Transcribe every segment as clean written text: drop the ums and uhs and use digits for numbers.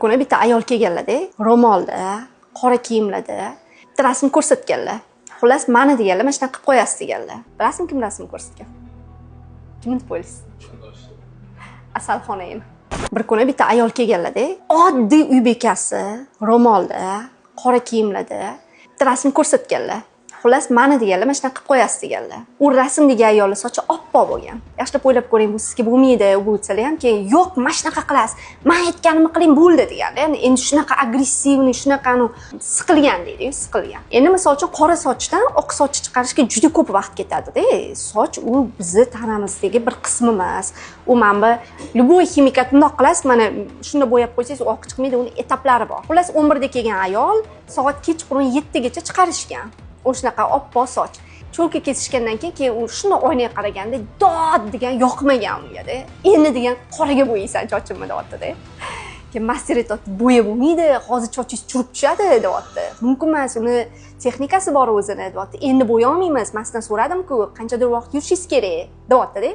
Kuni bitta ayol kelganlar-da, ro'molda, qora kiyimlarda, bitta rasm ko'rsatganlar. Xullas, mani deganlar, mana shunaqa qilib qo'yasiz deganlar. Bilasizmi kim rasmni ko'rsatgan? Kimni deb o'ylaysiz? Asalxonayni. Bir kuni bitta ayol kelganlar-da, oddiy uy bekasi, ro'molda, qora kiyimlarda, bitta rasm ko'rsatganlar. Xullas, mani deganlar, mana shunaqa qilib qo'yasiz deganlar. U rasmdagi ayolning sochi oppoq bo'lgan. Yaxshilab o'ylab ko'ring, bu sizga bo'lmaydi, u bo'lsalar ham keyin yo'q, mana shunaqa qilasiz. Men aytganimni qiling bo'ldi deganlar. Ya'ni endi shunaqa agressivni, shunaqani siqilgan deydi-yu, siqilgan. Endi misol uchun qora sochdan oq soch chiqarishga juda ko'p vaqt ketadi-da. Soch u bizning tanamizdagi bir qismi emas. U mana bu любой ximikat bundoq qilasiz, mana shunda bo'yab qo'ysangiz oq chiqmaydi, uni etaplari bor. Xullas 11 da kelgan ayol soat kechqurun 7 gacha chiqarishgan. O'shunaqa oppoq soch. Cho'lka kesishgandan keyin u shuni oynaga qaraganda dod degan yoqmagan unga-da. Endi degan qoraga bo'yaysan sochimni deyapti-da. Keyin master aytadi, bo'ya bo'lmaydi, hozir sochingiz churib tushadi deyapti. Mumkin emas, uni texnikasi bor o'zini deyapti. Endi bo'ya olmaymiz, men sizdan so'radim-ku, qanchadir vaqt yurishingiz kerak deyapti-da.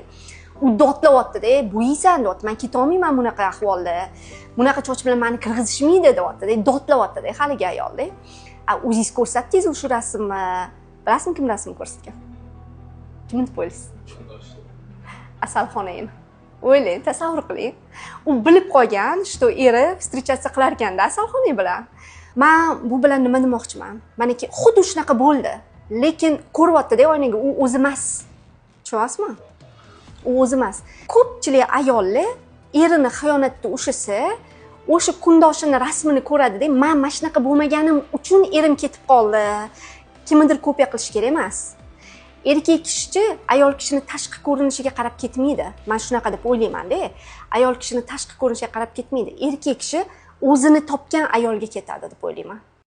U dodlayapti-da, bo'yaysan deyapti. Men keta olmayman bunaqa ahvolda. Bunaqa soch bilan meni kirgizishmaydi deyapti-da. Dodlayapti-da haligi ayol-da. O'zingiz ko'rsatdingiz shu rasmni. Bilasizmi kim rasmni ko'rsatgan? Kimni deb o'ylaysiz? Asalxonayni. O'ylang, tasavvur qiling. U bilib qolgan, что eri встречаться qilar ekanda Asalxonay bilan. Men bu bilan nima demoqchiman? Maniki xuddi shunaqa bo'ldi. Lekin ko'ryapti-da oynaga, u o'zi emas. Tushunyapsizmi? U o'zi emas. Ko'pchilik ayollar erini xiyonatda ushisa, o'sha kundoshini rasmini ko'radi-da, men mana shunaqa bo'lmaganim uchun erim ketib qoldi. Kimnidir kopiya qilish kerak emas. Erkak kishi ayol kishini tashqi ko'rinishiga qarab ketmaydi. Men shunaqa deb o'ylayman-da. Ayol kishini tashqi ko'rinishiga qarab ketmaydi. Erkak kishi o'zini topgan ayolga ketadi deb o'ylayman.